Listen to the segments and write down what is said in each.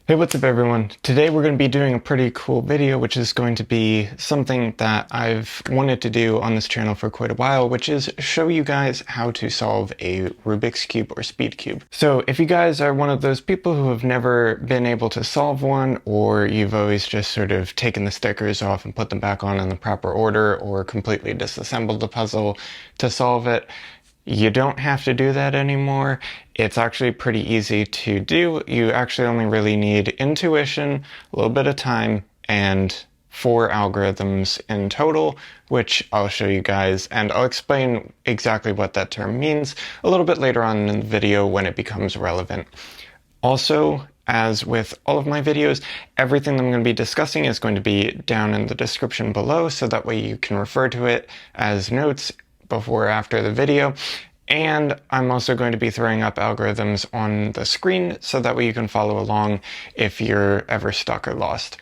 Hey, what's up everyone? Today we're going to be doing a pretty cool video, which is going to be something that I've wanted to do on this channel for quite a while, which is show you guys how to solve a Rubik's Cube or Speed Cube. So if you guys are one of those people who have never been able to solve one, or you've always just sort of taken the stickers off and put them back on in the proper order, or completely disassembled the puzzle to solve it, you don't have to do that anymore. It's actually pretty easy to do. You actually only really need intuition, a little bit of time, and 4 algorithms in total, which I'll show you guys, and I'll explain exactly what that term means a little bit later on in the video when it becomes relevant. Also, as with all of my videos, everything that I'm going to be discussing is going to be down in the description below, so that way you can refer to it as notes before or after the video. And I'm also going to be throwing up algorithms on the screen so that way you can follow along if you're ever stuck or lost.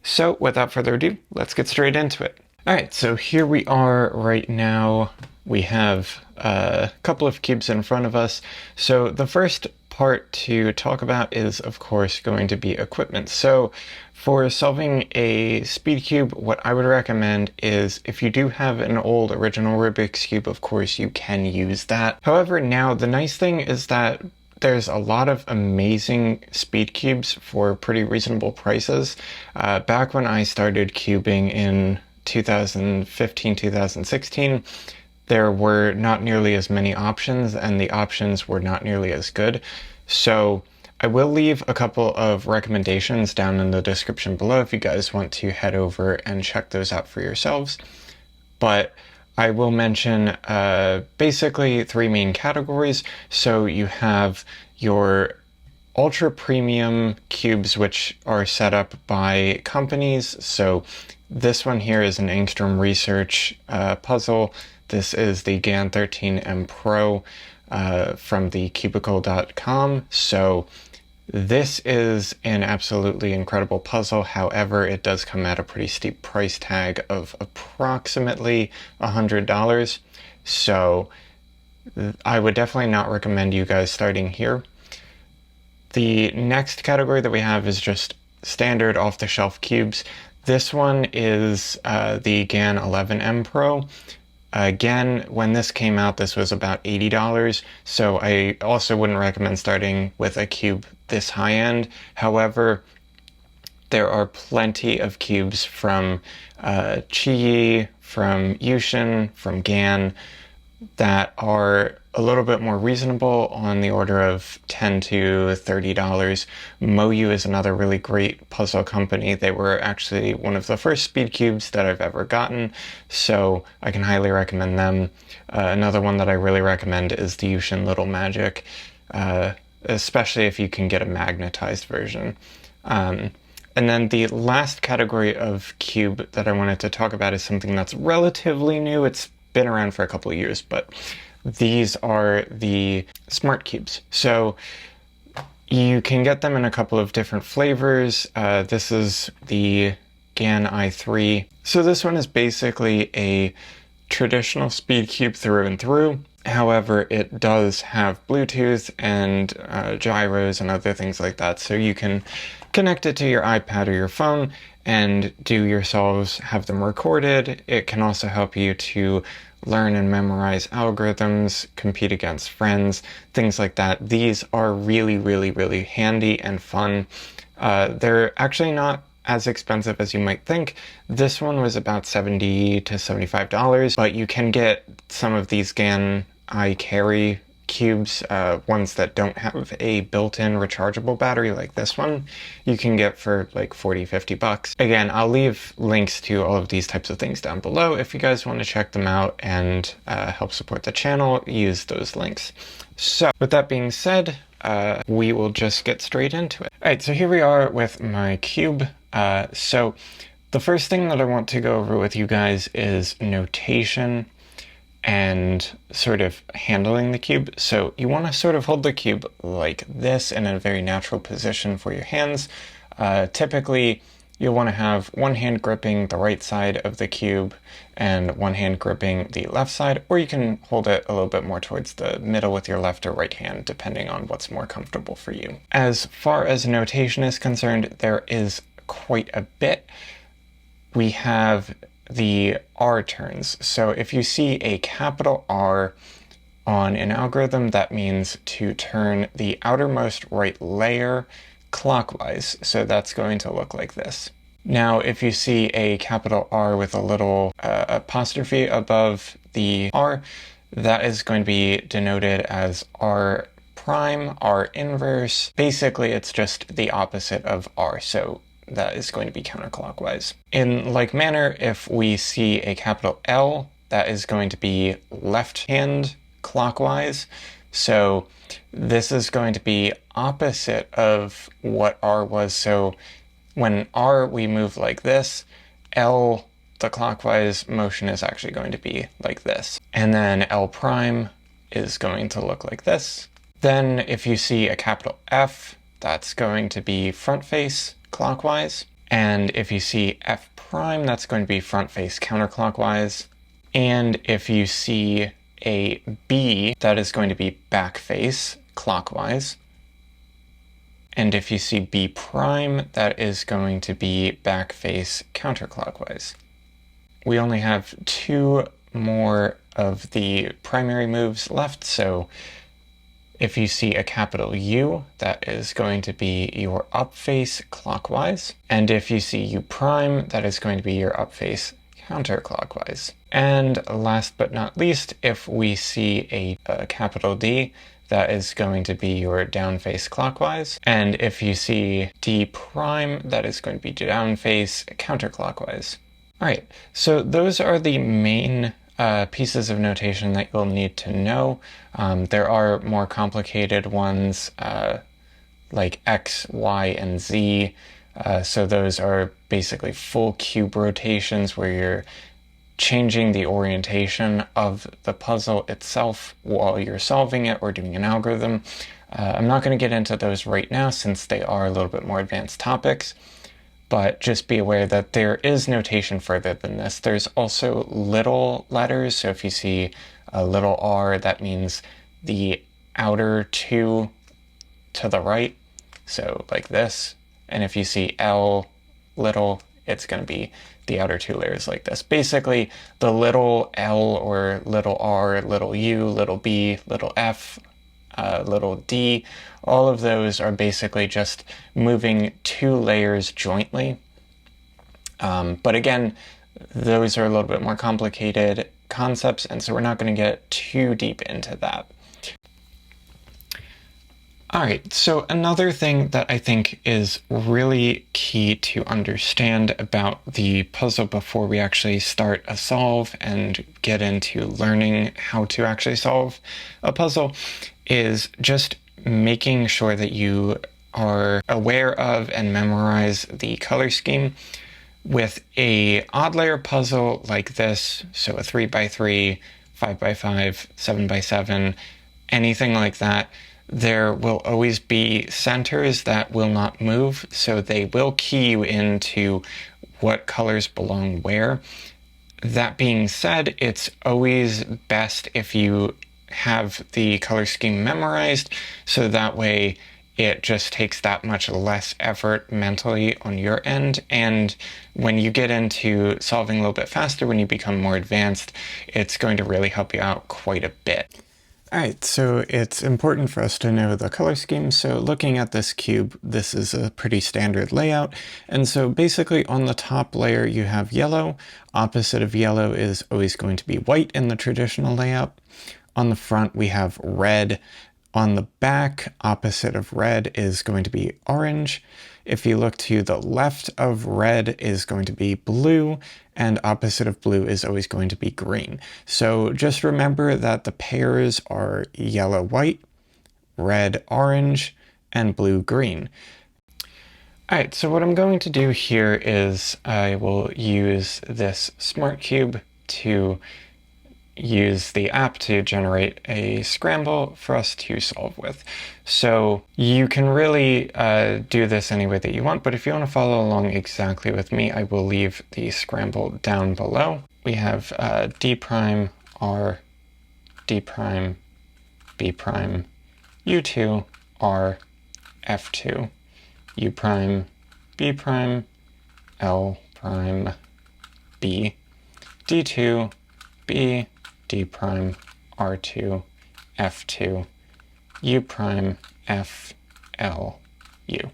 So without further ado, let's get straight into it. All right, so here we are right now. We have a couple of cubes in front of us. So the first part to talk about is, of course, going to be equipment. So for solving a speed cube, what I would recommend is if you do have an old original Rubik's Cube, of course, you can use that. However, now the nice thing is that there's a lot of amazing speed cubes for pretty reasonable prices. Back when I started cubing in 2015, 2016, there were not nearly as many options, and the options were not nearly as good. So I will leave a couple of recommendations down in the description below if you guys want to head over and check those out for yourselves. But I will mention basically 3 main categories. So you have your ultra premium cubes, which are set up by companies. So this one here is an Angstrom Research puzzle. This is the GAN 13M Pro from the cubicle.com. So this is an absolutely incredible puzzle. However, it does come at a pretty steep price tag of approximately $100. So I would definitely not recommend you guys starting here. The next category that we have is just standard off-the-shelf cubes. This one is the GAN 11M Pro. Again, when this came out, this was about $80, so I also wouldn't recommend starting with a cube this high-end. However, there are plenty of cubes from Chi, from Yushin, from GAN, that are a little bit more reasonable, on the order of $10 to $30. Moyu is another really great puzzle company. They were actually one of the first speed cubes that I've ever gotten, so I can highly recommend them. Another one that I really recommend is the Yushin Little Magic, especially if you can get a magnetized version. And then the last category of cube that I wanted to talk about is something that's relatively new. It's been around for a couple of years, but these are the smart cubes. So you can get them in a couple of different flavors. This is the GAN i3. So this one is basically a traditional speed cube through and through. However, it does have Bluetooth and gyros and other things like that. So you can connect it to your iPad or your phone and do your solves, have them recorded. It can also help you to learn and memorize algorithms, compete against friends, things like that. These are really, really, really handy and fun. They're actually not as expensive as you might think. This one was about $70 to $75, but you can get some of these GAN iCarry cubes, ones that don't have a built-in rechargeable battery like this one, you can get for like $40-50. Again, I'll leave links to all of these types of things down below if you guys want to check them out and help support the channel. Use those links. So with that being said, we will just get straight into it. All right, so here we are with my cube. So the first thing that I want to go over with you guys is notation and sort of handling the cube. So you want to sort of hold the cube like this in a very natural position for your hands. Typically, you'll want to have one hand gripping the right side of the cube and one hand gripping the left side, or you can hold it a little bit more towards the middle with your left or right hand, depending on what's more comfortable for you. As far as notation is concerned, there is quite a bit. We have the R turns. So if you see a capital R on an algorithm, that means to turn the outermost right layer clockwise. So that's going to look like this. Now, if you see a capital R with a little apostrophe above the R, that is going to be denoted as R prime, R inverse. Basically, it's just the opposite of R. So that is going to be counterclockwise. In like manner, if we see a capital L, that is going to be left hand clockwise. So this is going to be opposite of what R was. So when R, we move like this, L, the clockwise motion is actually going to be like this. And then L prime is going to look like this. Then if you see a capital F, that's going to be front face clockwise. And if you see F prime, that's going to be front face counterclockwise. And if you see a B, that is going to be back face clockwise. And if you see B prime, that is going to be back face counterclockwise. We only have two more of the primary moves left, so if you see a capital U, that is going to be your up face clockwise. And if you see U prime, that is going to be your up face counterclockwise. And last but not least, if we see a capital D, that is going to be your down face clockwise. And if you see D prime, that is going to be down face counterclockwise. All right, so those are the main pieces of notation that you'll need to know. There are more complicated ones like X, Y, and Z. So those are basically full cube rotations where you're changing the orientation of the puzzle itself while you're solving it or doing an algorithm. I'm not going to get into those right now since they are a little bit more advanced topics. But just be aware that there is notation further than this. There's also little letters. So if you see a little r, that means the outer two to the right. So like this. And if you see L little, it's going to be the outer two layers like this. Basically, the little L or little r, little u, little b, little f, little d, all of those are basically just moving two layers jointly. But again, those are a little bit more complicated concepts, and so we're not going to get too deep into that. All right, so another thing that I think is really key to understand about the puzzle before we actually start a solve and get into learning how to actually solve a puzzle is just making sure that you are aware of and memorize the color scheme. With a odd layer puzzle like this, so a 3x3, 5x5, 7x7, anything like that, there will always be centers that will not move, so they will key you into what colors belong where. That being said, it's always best if you have the color scheme memorized, so that way it just takes that much less effort mentally on your end. And when you get into solving a little bit faster, when you become more advanced, it's going to really help you out quite a bit. All right, so it's important for us to know the color scheme. So looking at this cube, this is a pretty standard layout. And so basically on the top layer, you have yellow. Opposite of yellow is always going to be white in the traditional layout. On the front, we have red. On the back, opposite of red is going to be orange. If you look to the left of red is going to be blue, and opposite of blue is always going to be green. So just remember that the pairs are yellow, white, red, orange, and blue, green. All right, so what I'm going to do here is I will use this smart cube to use the app to generate a scramble for us to solve with. So you can really do this any way that you want, but if you want to follow along exactly with me, I will leave the scramble down below. We have D prime, R, D prime, B prime, U2, R, F2, U prime, B prime, L prime, B, D2, B, D prime, R2, F2, U prime, F, L, U.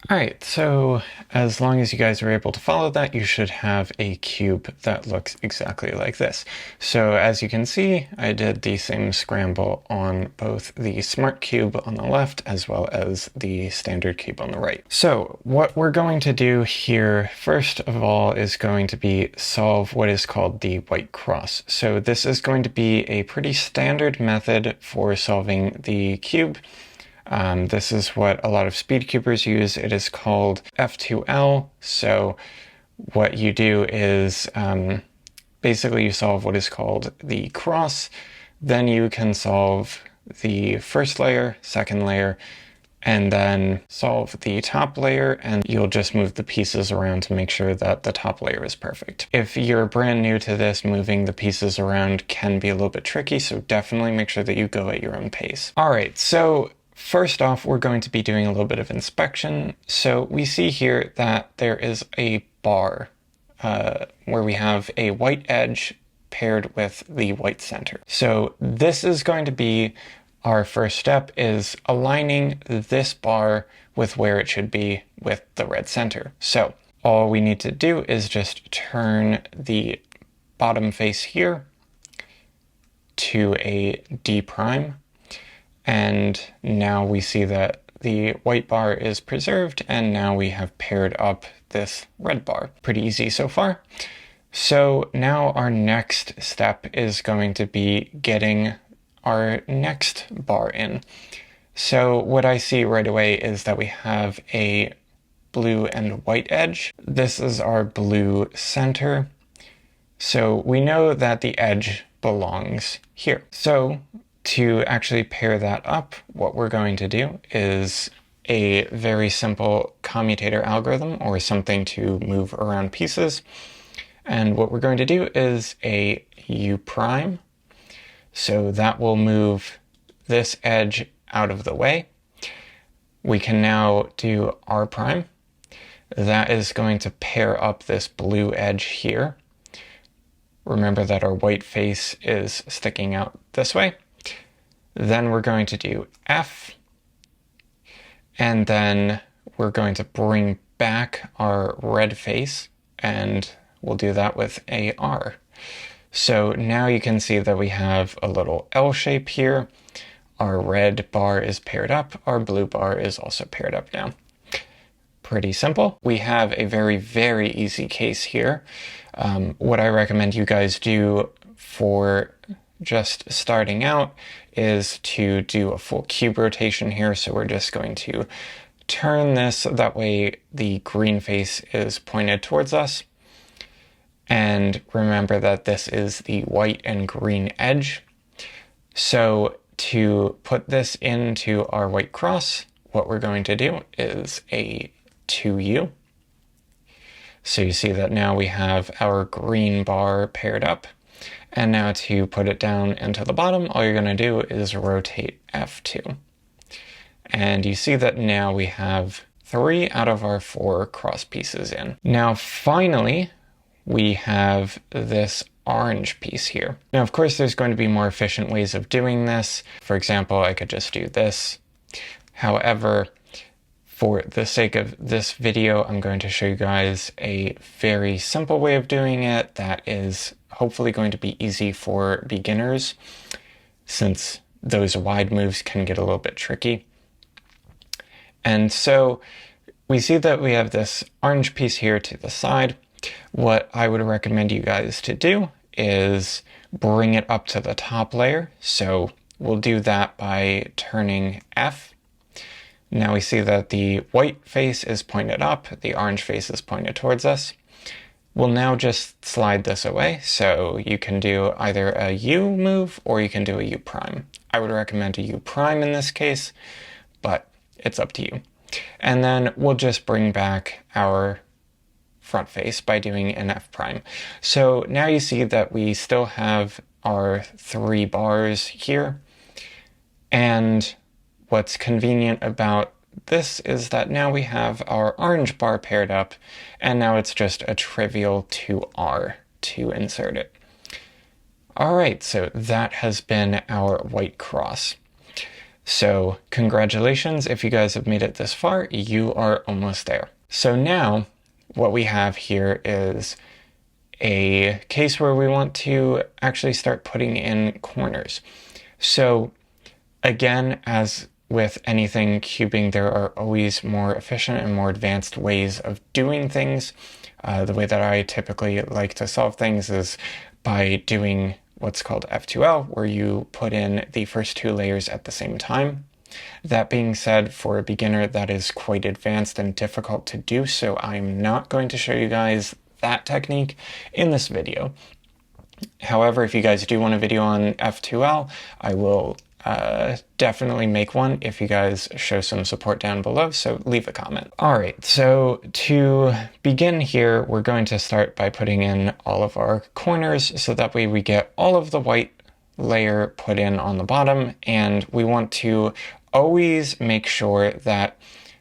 Alright, so as long as you guys are able to follow that, you should have a cube that looks exactly like this. So as you can see, I did the same scramble on both the smart cube on the left as well as the standard cube on the right. So what we're going to do here, first of all, is going to be solve what is called the white cross. So this is going to be a pretty standard method for solving the cube. This is what a lot of speed cubers use. It is called F2L. So what you do is basically you solve what is called the cross. Then you can solve the first layer, second layer, and then solve the top layer, and you'll just move the pieces around to make sure that the top layer is perfect. If you're brand new to this, moving the pieces around can be a little bit tricky, so definitely make sure that you go at your own pace. All right, so first off, we're going to be doing a little bit of inspection. So we see here that there is a bar where we have a white edge paired with the white center. So this is going to be our first step, is aligning this bar with where it should be with the red center. So all we need to do is just turn the bottom face here to a D prime. And now we see that the white bar is preserved, and now we have paired up this red bar. Pretty easy so far. So now our next step is going to be getting our next bar in. So what I see right away is that we have a blue and white edge. This is our blue center. So we know that the edge belongs here. So to actually pair that up, what we're going to do is a very simple commutator algorithm, or something to move around pieces. And what we're going to do is a U prime. So that will move this edge out of the way. We can now do R prime. That is going to pair up this blue edge here. Remember that our white face is sticking out this way. Then we're going to do F, and then we're going to bring back our red face, and we'll do that with a R. So now you can see that we have a little L shape here. Our red bar is paired up. Our blue bar is also paired up now. Pretty simple. We have a very, very easy case here. What I recommend you guys do for just starting out is to do a full cube rotation here. So we're just going to turn this, that way the green face is pointed towards us. And remember that this is the white and green edge. So to put this into our white cross, what we're going to do is a 2U. So you see that now we have our green bar paired up. And now to put it down into the bottom, all you're going to do is rotate F2. And you see that now we have 3 out of our 4 cross pieces in. Now finally, we have this orange piece here. Now of course there's going to be more efficient ways of doing this. For example, I could just do this. However, for the sake of this video, I'm going to show you guys a very simple way of doing it that is hopefully going to be easy for beginners, since those wide moves can get a little bit tricky. And so we see that we have this orange piece here to the side. What I would recommend you guys to do is bring it up to the top layer. So we'll do that by turning F. Now we see that the white face is pointed up, the orange face is pointed towards us. We'll now just slide this away, so you can do either a U move or you can do a U prime. I would recommend a U prime in this case, but it's up to you. And then we'll just bring back our front face by doing an F prime. So now you see that we still have our 3 bars here, and what's convenient about this is that now we have our orange bar paired up, and now it's just a trivial 2R to insert it. All right, so that has been our white cross. So congratulations, if you guys have made it this far, you are almost there. So now what we have here is a case where we want to actually start putting in corners. So again, as with anything cubing, there are always more efficient and more advanced ways of doing things. The way that I typically like to solve things is by doing what's called F2L, where you put in the first 2 layers at the same time. That being said, for a beginner, that is quite advanced and difficult to do, so I'm not going to show you guys that technique in this video. However, if you guys do want a video on F2L, I will definitely make one if you guys show some support down below, so leave a comment. All right, so to begin here, we're going to start by putting in all of our corners, so that way we get all of the white layer put in on the bottom, and we want to always make sure that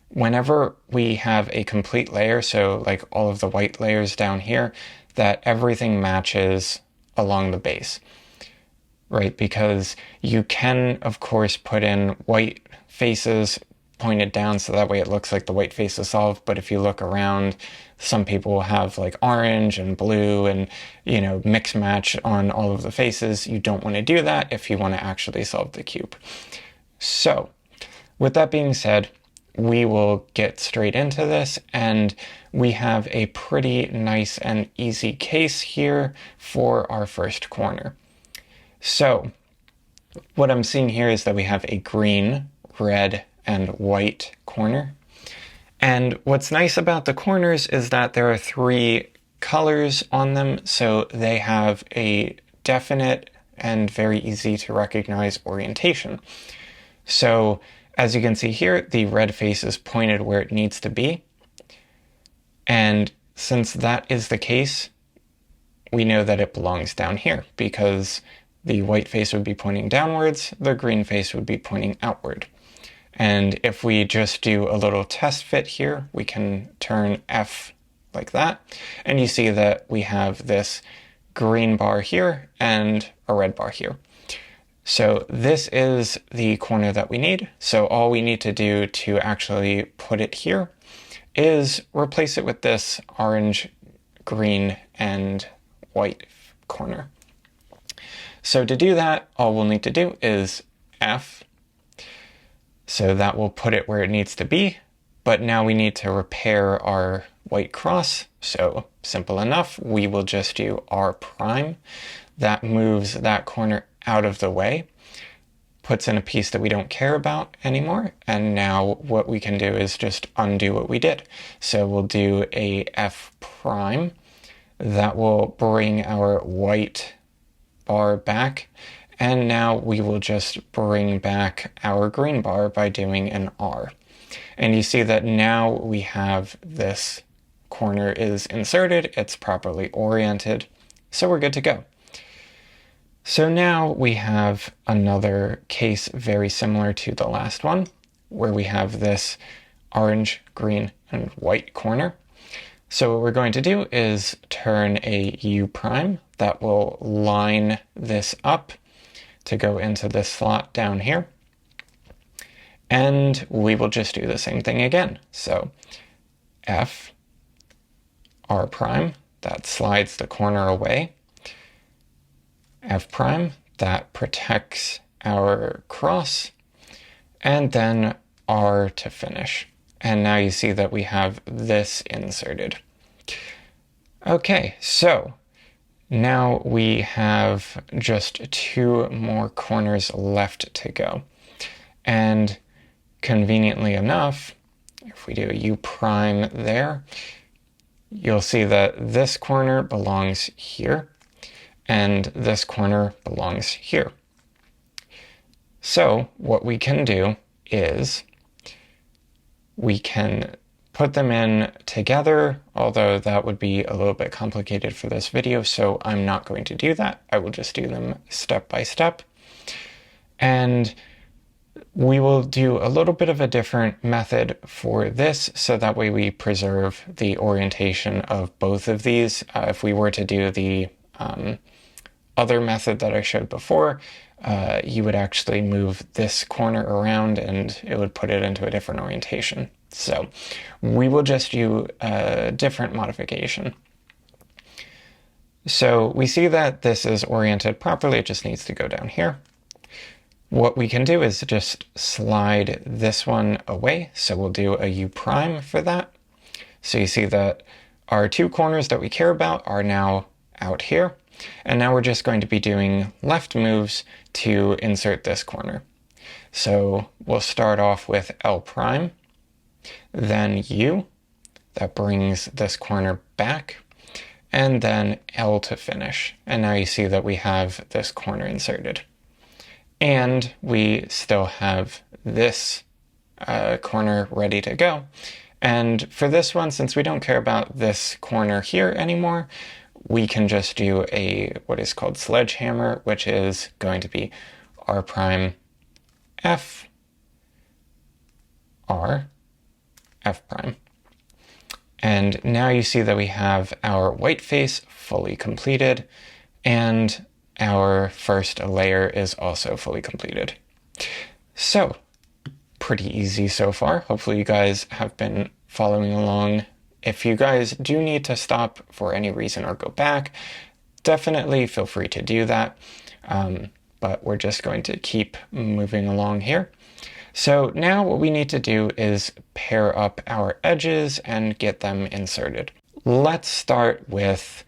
whenever we have a complete layer, so like all of the white layers down here, that everything matches along the base. Right, because you can, of course, put in white faces pointed down so that way it looks like the white face is solved, but if you look around, some people will have like orange and blue and, you know, mix match on all of the faces. You don't want to do that if you want to actually solve the cube. So, with that being said, we will get straight into this, and we have a pretty nice and easy case here for our first corner. So what I'm seeing here is that we have a green, red, and white corner. And what's nice about the corners is that there are 3 colors on them, so they have a definite and very easy to recognize orientation. So as you can see here, the red face is pointed where it needs to be. And since that is the case, we know that it belongs down here, because the white face would be pointing downwards, the green face would be pointing outward. And if we just do a little test fit here, we can turn F like that, and you see that we have this green bar here and a red bar here. So this is the corner that we need. So all we need to do to actually put it here is replace it with this orange, green, and white corner. So to do that, all we'll need to do is F. So that will put it where it needs to be. But now we need to repair our white cross. So simple enough, we will just do R prime. That moves that corner out of the way, puts in a piece that we don't care about anymore. And now what we can do is just undo what we did. So we'll do a F prime. That will bring our white bar back, and now we will just bring back our green bar by doing an R. And you see that now we have this corner is inserted, it's properly oriented, so we're good to go. So now we have another case very similar to the last one, where we have this orange, green, and white corner. So what we're going to do is turn a U prime that will line this up to go into this slot down here. And we will just do the same thing again. So F, R prime, that slides the corner away. F prime, that protects our cross. And then R to finish. And now you see that we have this inserted. Okay, so now we have just 2 more corners left to go. And conveniently enough, if we do a U prime there, you'll see that this corner belongs here, and this corner belongs here. So what we can do is we can put them in together, although that would be a little bit complicated for this video, so I'm not going to do that. I will just do them step by step. And we will do a little bit of a different method for this, so that way we preserve the orientation of both of these. If we were to do the other method that I showed before, you would actually move this corner around and it would put it into a different orientation. So we will just do a different modification. So we see that this is oriented properly, it just needs to go down here. What we can do is just slide this one away. So we'll do a U prime for that. So you see that our two corners that we care about are now out here. And now we're just going to be doing left moves to insert this corner. So we'll start off with L prime, then U, that brings this corner back, and then L to finish. And now you see that we have this corner inserted. And we still have this corner ready to go. And for this one, since we don't care about this corner here anymore, we can just do a what is called sledgehammer, which is going to be R prime F, R, F prime. And now you see that we have our white face fully completed, and our first layer is also fully completed. So, pretty easy so far. Hopefully you guys have been following along. If you guys do need to stop for any reason or go back, definitely feel free to do that. But we're just going to keep moving along here. So now what we need to do is pair up our edges and get them inserted. Let's start with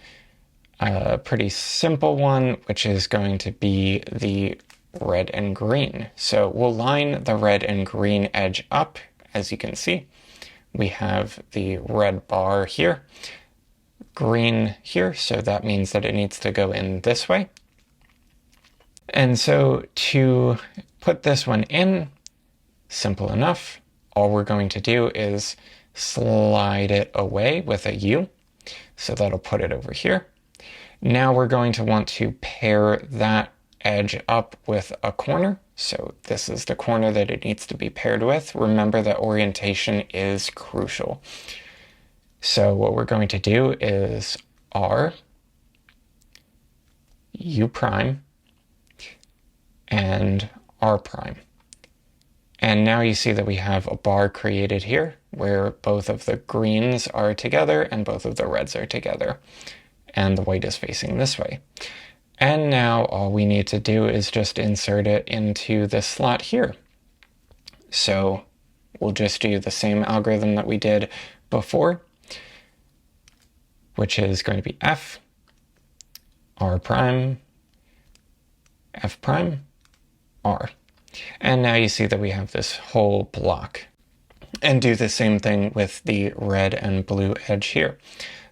a pretty simple one, which is going to be the red and green. So we'll line the red and green edge up, as you can see. We have the red bar here, green here, so that means that it needs to go in this way. And so to put this one in, simple enough, all we're going to do is slide it away with a U, so that'll put it over here. Now we're going to want to pair that edge up with a corner. So this is the corner that it needs to be paired with. Remember that orientation is crucial. So what we're going to do is R, U prime, and R prime. And now you see that we have a bar created here where both of the greens are together and both of the reds are together. And the white is facing this way. And now all we need to do is just insert it into this slot here. So we'll just do the same algorithm that we did before, which is going to be F, R prime, F prime, R. And now you see that we have this whole block. And do the same thing with the red and blue edge here.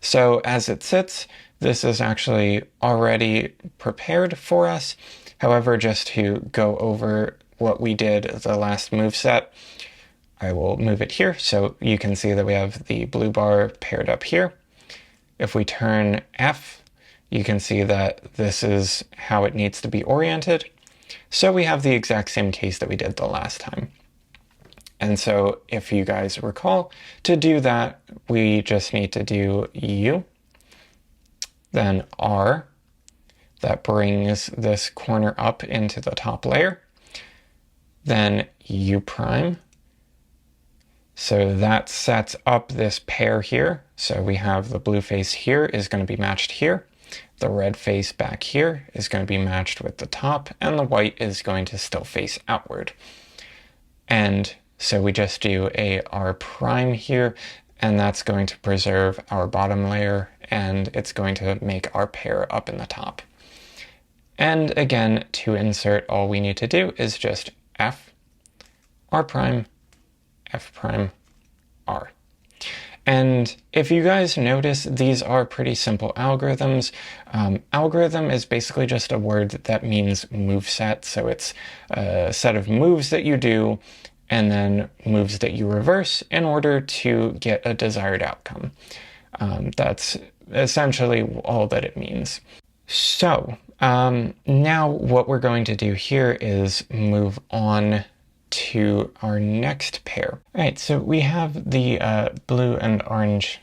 So as it sits, this is actually already prepared for us. However, just to go over what we did the last move set, I will move it here. So you can see that we have the blue bar paired up here. If we turn F, you can see that this is how it needs to be oriented. So we have the exact same case that we did the last time. And so if you guys recall, to do that, we just need to do U, then R, that brings this corner up into the top layer, then U prime. So that sets up this pair here. So we have the blue face here is going to be matched here. The red face back here is going to be matched with the top, and the white is going to still face outward. And so we just do a R prime here, and that's going to preserve our bottom layer, and it's going to make our pair up in the top. And again, to insert, all we need to do is just F, R prime, F prime, R. And if you guys notice, these are pretty simple algorithms. Algorithm is basically just a word that means move set. So it's a set of moves that you do and then moves that you reverse in order to get a desired outcome. That's essentially all that it means. So now what we're going to do here is move on to our next pair. All right, so we have the blue and orange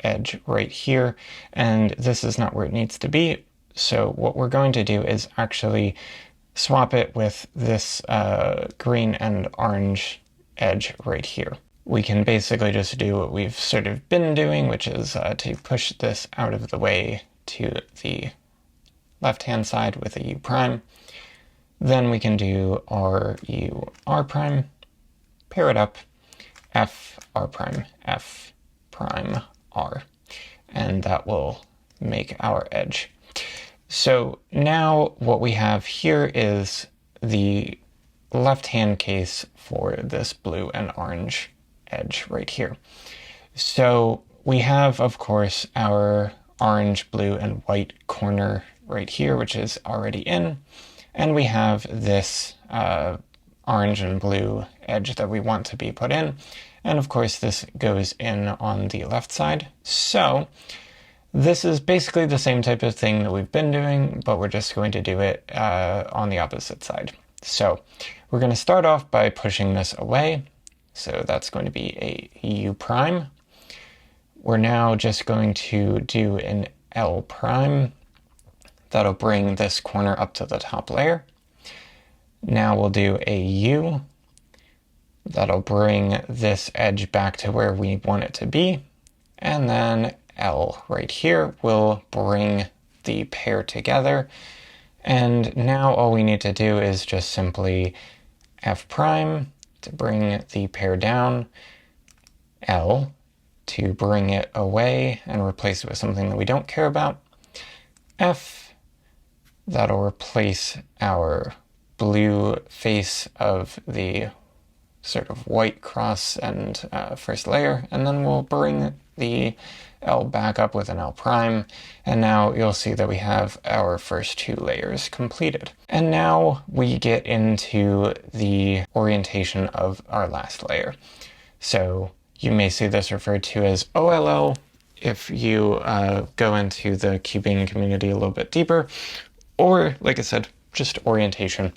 edge right here, and this is not where it needs to be. So what we're going to do is actually swap it with this green and orange edge right here. We can basically just do what we've sort of been doing, which is to push this out of the way to the left-hand side with a U prime. Then we can do R, U, R prime, pair it up, F, R prime, F prime, R, and that will make our edge. So now what we have here is the left-hand case for this blue and orange edge right here. So we have, of course, our orange, blue, and white corner right here, which is already in. And we have this orange and blue edge that we want to be put in. And of course, this goes in on the left side. So this is basically the same type of thing that we've been doing, but we're just going to do it on the opposite side. So we're going to start off by pushing this away. So that's going to be a U prime. We're now just going to do an L prime. That'll bring this corner up to the top layer. Now we'll do a U. That'll bring this edge back to where we want it to be. And then L right here will bring the pair together. And now all we need to do is just simply F prime to bring the pair down, L to bring it away and replace it with something that we don't care about, F, that'll replace our blue face of the sort of white cross and first layer, and then we'll bring the L back up with an L prime, and now you'll see that we have our first two layers completed. And now we get into the orientation of our last layer. So you may see this referred to as OLL if you go into the cubing community a little bit deeper, or, like I said, just orientation.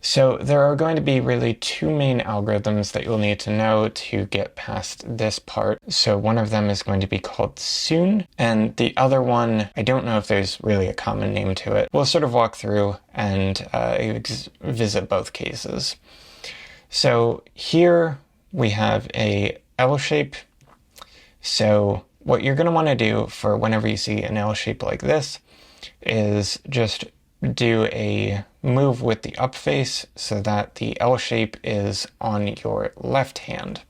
So there are going to be really two main algorithms that you'll need to know to get past this part. So one of them is going to be called Sune, and the other one, I don't know if there's really a common name to it. We'll sort of walk through and visit both cases. So here we have a L shape. So what you're going to want to do for whenever you see an L shape like this is just do a move with the up face so that the L shape is on your left hand.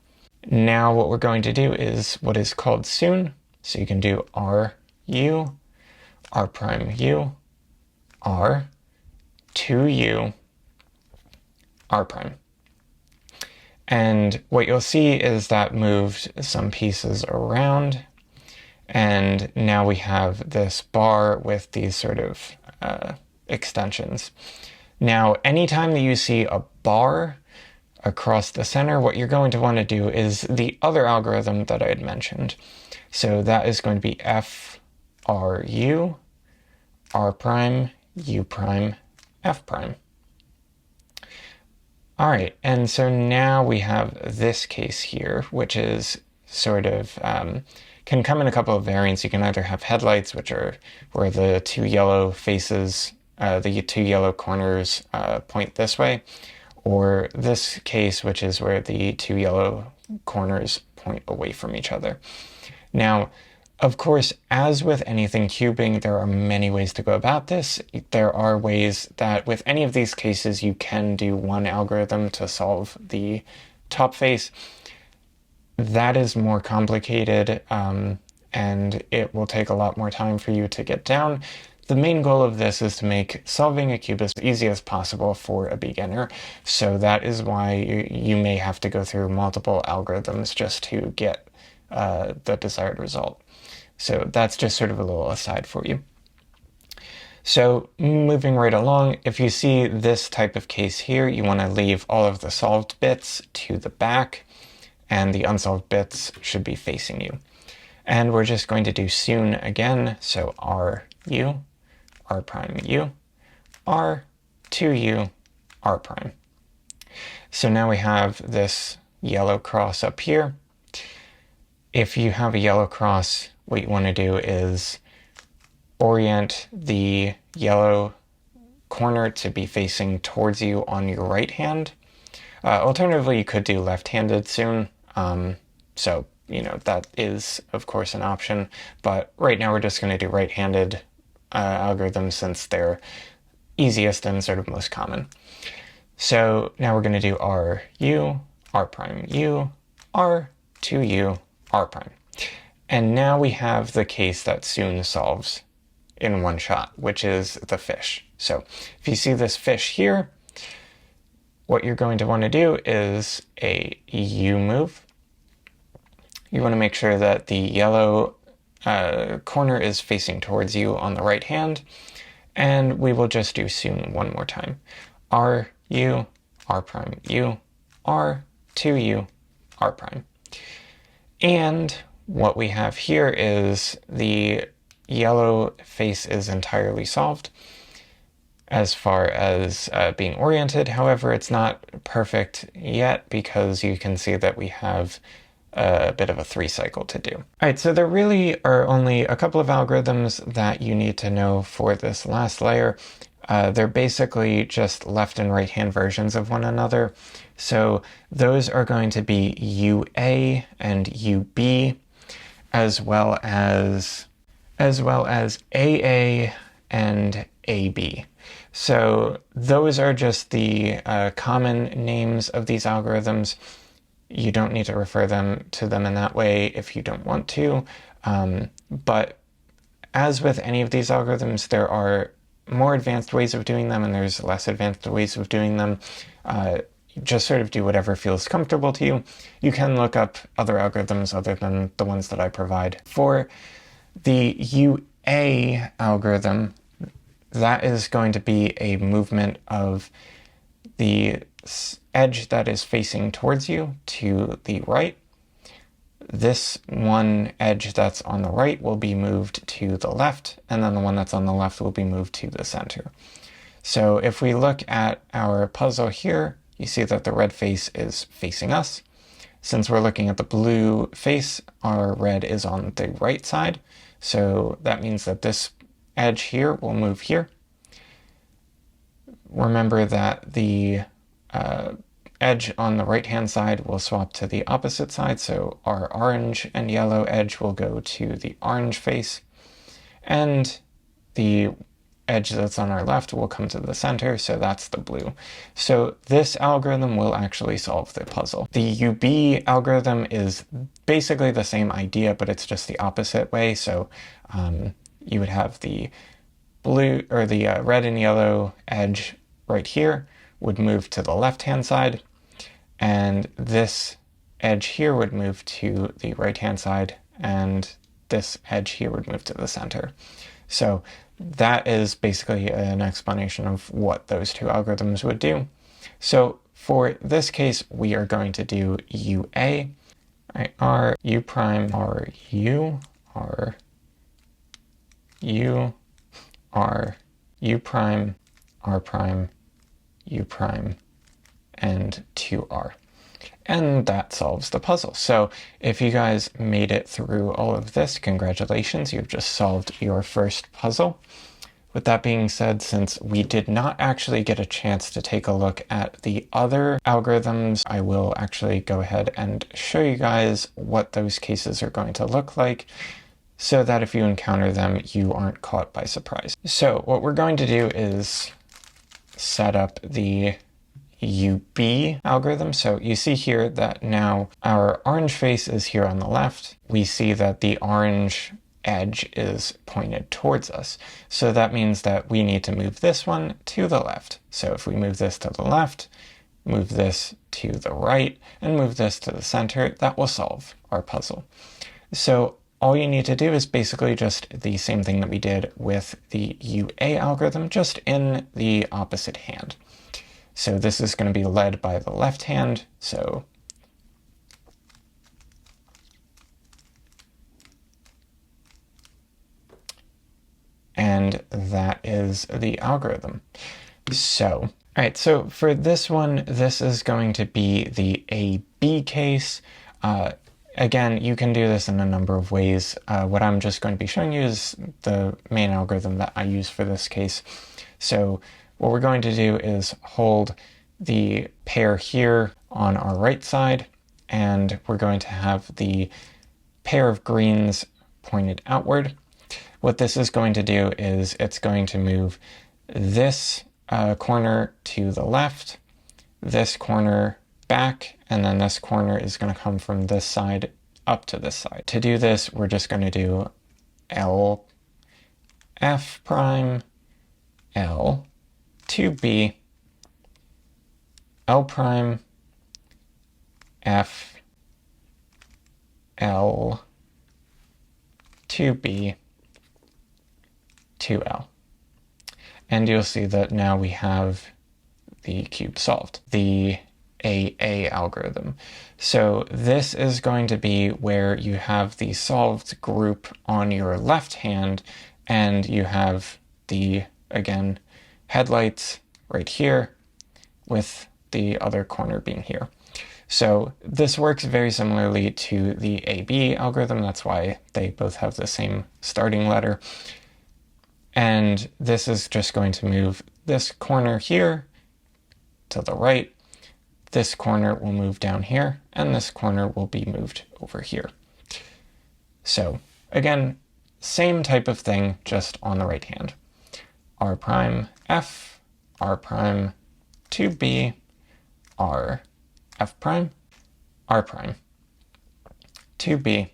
Now what we're going to do is what is called Sune. So you can do R, U, R prime, U, R, 2U, R prime. And what you'll see is that moved some pieces around. And now we have this bar with these sort of extensions. Now, anytime that you see a bar across the center, what you're going to want to do is the other algorithm that I had mentioned. So that is going to be F, R, U, R prime, U prime, F prime. All right, and so now we have this case here, which is sort of can come in a couple of variants. You can either have headlights, which are where the two yellow faces, the two yellow corners point this way, or this case, which is where the two yellow corners point away from each other. Now, of course, as with anything cubing, there are many ways to go about this. There are ways that with any of these cases, you can do one algorithm to solve the top face. That is more complicated, and it will take a lot more time for you to get down. The main goal of this is to make solving a cube as easy as possible for a beginner. So that is why you may have to go through multiple algorithms just to get the desired result. So that's just sort of a little aside for you. So moving right along, if you see this type of case here, you want to leave all of the solved bits to the back, and the unsolved bits should be facing you. And we're just going to do Sune again, so R, U, R prime, U, R, 2U, R prime. So now we have this yellow cross up here. If you have a yellow cross, what you want to do is orient the yellow corner to be facing towards you on your right hand. Alternatively, you could do left-handed Sune. So, you know, that is, of course, an option. But right now we're just going to do right-handed algorithms since they're easiest and sort of most common. So now we're going to do R, U, R prime, U, R, 2U, R prime. And now we have the case that Sune solves in one shot, which is the fish. So if you see this fish here, what you're going to want to do is a U move. You want to make sure that the yellow corner is facing towards you on the right hand, and we will just do Sune one more time. R, U, R prime, U, R, 2U, R prime. And what we have here is the yellow face is entirely solved as far as being oriented. However, it's not perfect yet because you can see that we have a bit of a 3 cycle to do. All right, so there really are only a couple of algorithms that you need to know for this last layer. They're basically just left and right hand versions of one another. So those are going to be UA and UB, as well as AA and AB. So those are just the common names of these algorithms. You don't need to refer to them in that way if you don't want to. But as with any of these algorithms, there are more advanced ways of doing them and there's less advanced ways of doing them. Just sort of do whatever feels comfortable to you. You can look up other algorithms other than the ones that I provide. For the UA algorithm, that is going to be a movement of the edge that is facing towards you to the right. This one edge that's on the right will be moved to the left, and then the one that's on the left will be moved to the center. So if we look at our puzzle here, you see that the red face is facing us. Since we're looking at the blue face, our red is on the right side. So that means that this edge here will move here. Remember that the edge on the right-hand side will swap to the opposite side. So our orange and yellow edge will go to the orange face. And the edge that's on our left will come to the center, so that's the blue. So this algorithm will actually solve the puzzle. The UB algorithm is basically the same idea, but it's just the opposite way. So you would have the blue or the red and yellow edge right here would move to the left-hand side, and this edge here would move to the right-hand side, and this edge here would move to the center. So that is basically an explanation of what those two algorithms would do. So for this case, we are going to do UA, right, R, U prime, R, U, R, U, R, U prime, R prime, U prime, and 2R. And that solves the puzzle. So if you guys made it through all of this, congratulations, you've just solved your first puzzle. With that being said, since we did not actually get a chance to take a look at the other algorithms, I will actually go ahead and show you guys what those cases are going to look like, so that if you encounter them, you aren't caught by surprise. So what we're going to do is set up the UB algorithm. So you see here that now our orange face is here on the left. We see that the orange edge is pointed towards us. So that means that we need to move this one to the left. So if we move this to the left, move this to the right, and move this to the center, that will solve our puzzle. So all you need to do is basically just the same thing that we did with the UA algorithm, just in the opposite hand. So this is going to be led by the left hand, so and that is the algorithm. So, all right, so for this one, this is going to be the AB case. Again, you can do this in a number of ways. What I'm just going to be showing you is the main algorithm that I use for this case. So what we're going to do is hold the pair here on our right side, and we're going to have the pair of greens pointed outward. What this is going to do is it's going to move this corner to the left, this corner back, and then this corner is going to come from this side up to this side. To do this, we're just going to do L, F prime, L, 2B, L prime, F, L, 2B, 2L. And you'll see that now we have the cube solved, the AA algorithm. So this is going to be where you have the solved group on your left hand, and you have the, again, headlights right here with the other corner being here. So this works very similarly to the AB algorithm. That's why they both have the same starting letter. And this is just going to move this corner here to the right. This corner will move down here, and this corner will be moved over here. So again, same type of thing, just on the right hand. R prime F, R prime 2B, R F prime, R prime 2B,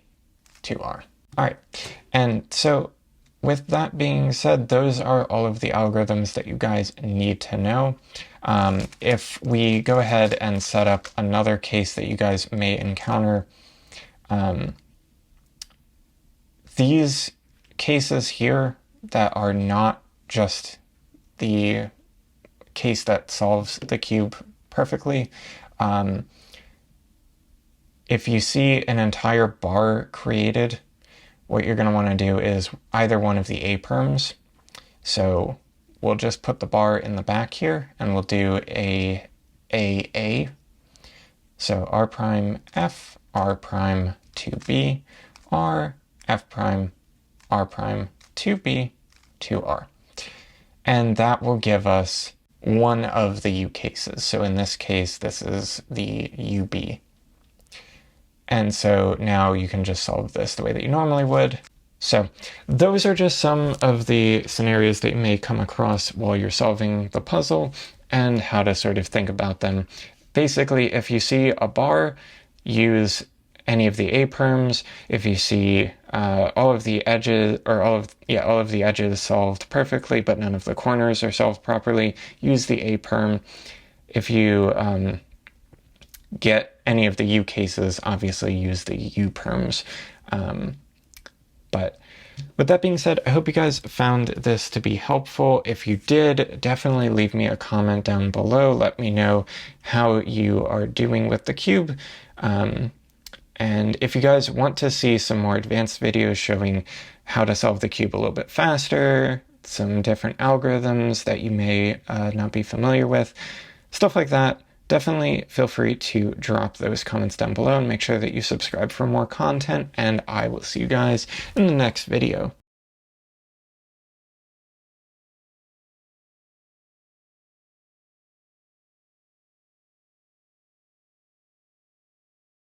2R. All right, and so with that being said, those are all of the algorithms that you guys need to know. If we go ahead and set up another case that you guys may encounter, these cases here that are not just the case that solves the cube perfectly, if you see an entire bar created, what you're going to want to do is either one of the A perms. So we'll just put the bar in the back here, and we'll do a AA. So R prime F, R prime 2B, R, F prime, R prime 2B, 2R. And that will give us one of the U cases. So in this case, this is the UB. And so now you can just solve this the way that you normally would. So those are just some of the scenarios that you may come across while you're solving the puzzle and how to sort of think about them. Basically, if you see a bar, use any of the A perms. If you see all of the edges, or all of the edges solved perfectly, but none of the corners are solved properly, use the A perm. If you get any of the U cases, obviously use the U perms. But with that being said, I hope you guys found this to be helpful. If you did, definitely leave me a comment down below. Let me know how you are doing with the cube. And if you guys want to see some more advanced videos showing how to solve the cube a little bit faster, some different algorithms that you may not be familiar with, stuff like that, definitely feel free to drop those comments down below and make sure that you subscribe for more content, and I will see you guys in the next video.